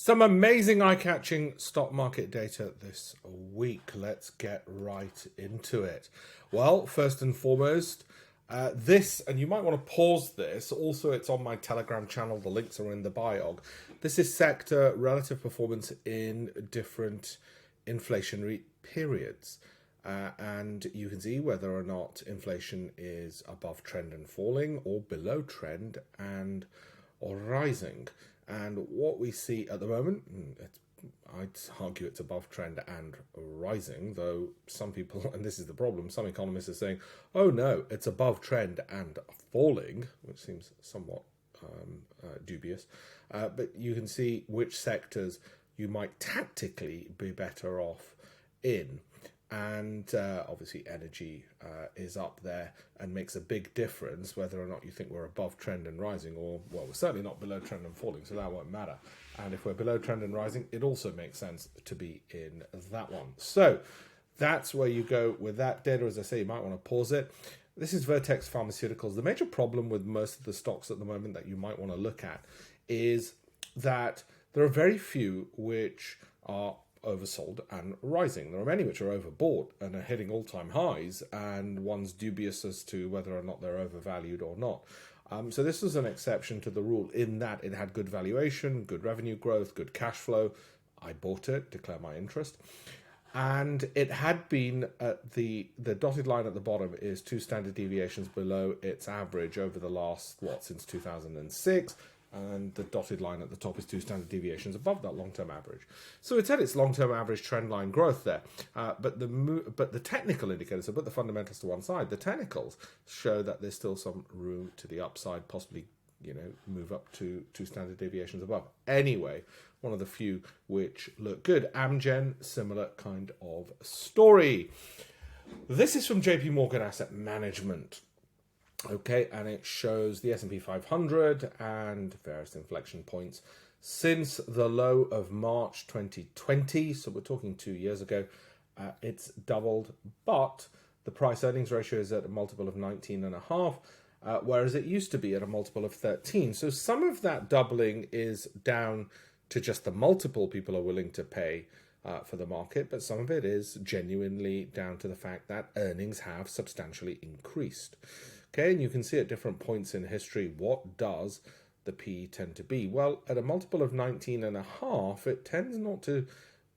Some amazing eye-catching stock market data this week. Let's get right into it. Well, first and foremost, and you might want to pause this. Also, it's on my Telegram channel. The links are in the bio. This is sector relative performance in different inflationary periods. And you can see whether or not inflation is above trend and falling or below trend or rising. And what we see at the moment, I'd argue it's above trend and rising, though some people, and this is the problem, some economists are saying, oh no, it's above trend and falling, which seems somewhat dubious. But you can see which sectors you might tactically be better off in. And obviously energy is up there and makes a big difference whether or not you think we're above trend and rising, or, well, we're certainly not below trend and falling, so that won't matter. And if we're below trend and rising, it also makes sense to be in that one. So that's where you go with that data. As I say, you might want to pause it. This is Vertex Pharmaceuticals. The major problem with most of the stocks at the moment that you might want to look at is that there are very few which are oversold and rising. There are many which are overbought and are hitting all-time highs, and one's dubious as to whether or not they're overvalued or not. So this was an exception to the rule in that it had good valuation, good revenue growth, good cash flow. I bought it, declare my interest. And it had been at the dotted line at the bottom is 2 standard deviations below its average over the last, since 2006. And the dotted line at the top is 2 standard deviations above that long-term average. So it's at its long-term average trend line growth there. But the technical indicators, so put the fundamentals to one side, the technicals show that there's still some room to the upside, possibly, move up to 2 standard deviations above. Anyway, one of the few which look good. Amgen, similar kind of story. This is from JP Morgan Asset Management. Okay, and it shows the S&P 500 and various inflection points since the low of March 2020. So we're talking 2 years ago. It's doubled, but the price earnings ratio is at a multiple of 19.5, whereas it used to be at a multiple of 13. So some of that doubling is down to just the multiple people are willing to pay for the market, but some of it is genuinely down to the fact that earnings have substantially increased. Okay, and you can see at different points in history, what does the PE tend to be? Well, at a multiple of 19.5, it tends not to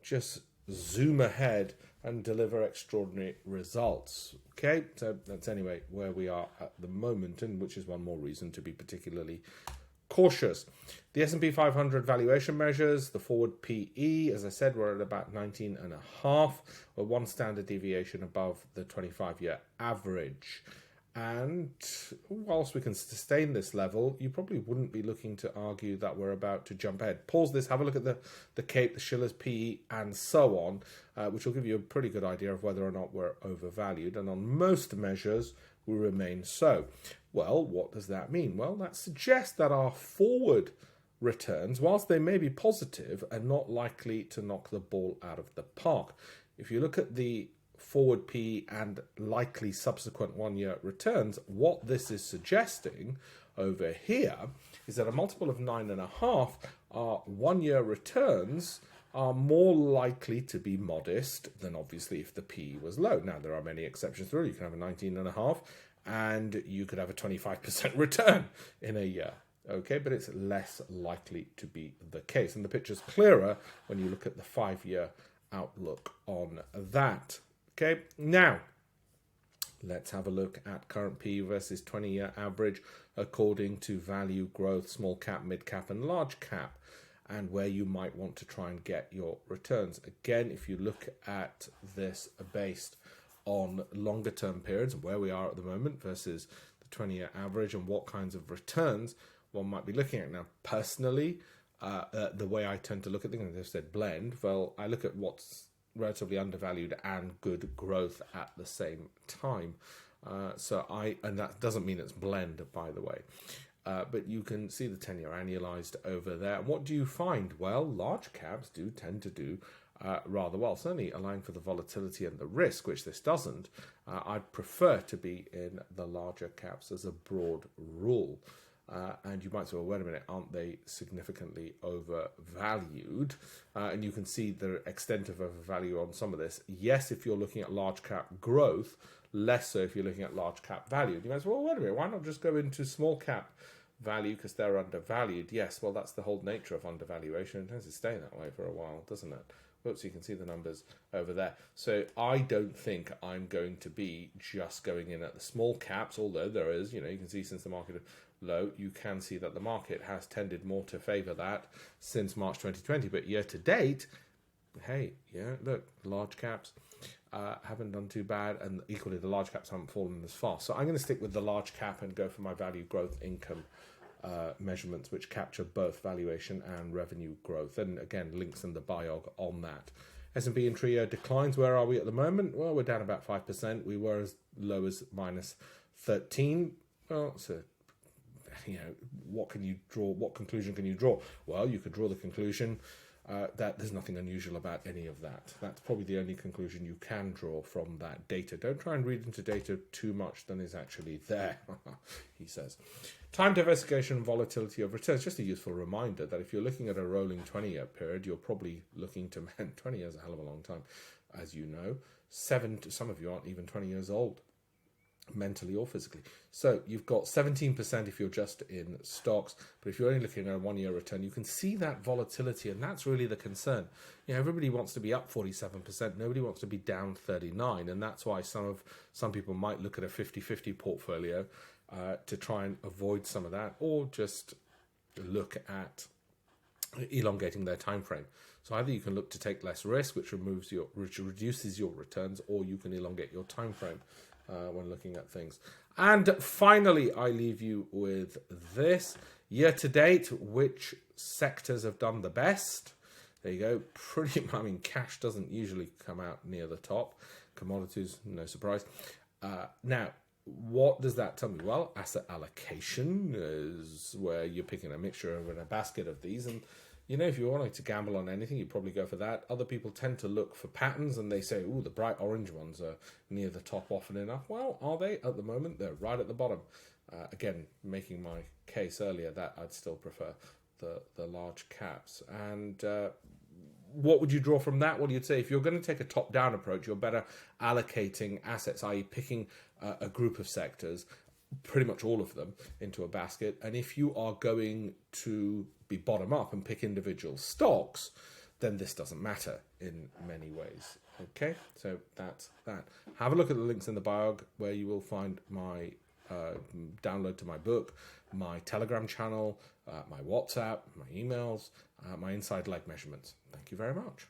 just zoom ahead and deliver extraordinary results. Okay, so that's anyway where we are at the moment, and which is one more reason to be particularly cautious. The S&P 500 valuation measures, the forward PE, as I said, we're at about 19.5, or 1 standard deviation above the 25-year average. And whilst we can sustain this level, you probably wouldn't be looking to argue that we're about to jump ahead. Pause this, have a look at the CAPE, the Shiller's PE, and so on, which will give you a pretty good idea of whether or not we're overvalued. And on most measures, we remain so. Well, what does that mean? Well, that suggests that our forward returns, whilst they may be positive, are not likely to knock the ball out of the park. If you look at the forward PE and likely subsequent 1-year returns, what this is suggesting over here is that a multiple of 9.5, our 1-year returns are more likely to be modest than obviously if the PE was low. Now, there are many exceptions to it. You can have a 19.5 and you could have a 25% return in a year. Okay, but it's less likely to be the case. And the picture's clearer when you look at the 5-year outlook on that. Okay, now let's have a look at current PE versus 20-year average according to value growth, small cap, mid cap, and large cap, and where you might want to try and get your returns. Again, if you look at this based on longer term periods and where we are at the moment versus the 20-year average and what kinds of returns one might be looking at. Now, personally, the way I tend to look at things, as I said, blend, well, I look at what's relatively undervalued and good growth at the same time. And that doesn't mean it's blend, by the way. But you can see the 10-year annualized over there. And what do you find? Well, large caps do tend to do rather well, certainly allowing for the volatility and the risk, which this doesn't. I'd prefer to be in the larger caps as a broad rule. And you might say, well, wait a minute, aren't they significantly overvalued? And you can see the extent of overvalue on some of this. Yes, if you're looking at large cap growth, less so if you're looking at large cap value. You might say, well, wait a minute, why not just go into small cap value because they're undervalued? Yes, well, that's the whole nature of undervaluation. It tends to stay that way for a while, doesn't it? Whoops, you can see the numbers over there. So I don't think I'm going to be just going in at the small caps, although there is, you can see since the market low, you can see that the market has tended more to favor that since March 2020. But year to date, hey, yeah, look, large caps haven't done too bad, and equally the large caps haven't fallen as fast. So I'm going to stick with the large cap and go for my value growth income measurements, which capture both valuation and revenue growth. And again, links in the biog on that. S&P intra-year declines. Where are we at the moment? Well, we're down about 5%. We were as low as minus 13. Well, so, what can you draw? What conclusion can you draw? Well, you could draw the conclusion that there's nothing unusual about any of that. That's probably the only conclusion you can draw from that data. Don't try and read into data too much than is actually there, he says. Time diversification and volatility of returns. Just a useful reminder that if you're looking at a rolling 20-year period, you're probably looking to, 20 years is a hell of a long time, as you know. Some of you aren't even 20 years old, mentally or physically. So you've got 17% if you're just in stocks, but if you're only looking at a 1 year return, you can see that volatility, and that's really the concern. Everybody wants to be up 47%, nobody wants to be down 39%, and that's why some people might look at a 50-50 portfolio to try and avoid some of that, or just look at elongating their time frame. So either you can look to take less risk, which reduces your returns, or you can elongate your time frame when looking at things. And finally, I leave you with this. Year to date, which sectors have done the best? There you go. Cash doesn't usually come out near the top. Commodities, no surprise. Now, what does that tell me? Well, asset allocation is where you're picking a mixture of a basket of these. And, if you're wanting to gamble on anything, you probably go for that. Other people tend to look for patterns and they say, ooh, the bright orange ones are near the top often enough. Well, are they? At the moment, they're right at the bottom. Again, making my case earlier that I'd still prefer the large caps. And what would you draw from that? Well, you'd say if you're going to take a top-down approach, you're better allocating assets, i.e. picking a group of sectors, pretty much all of them, into a basket. And if you are going to be bottom-up and pick individual stocks, then this doesn't matter in many ways. Okay, so that's that. Have a look at the links in the biog where you will find my download to my book, my Telegram channel, my WhatsApp, my emails, my inside leg measurements. Thank you very much.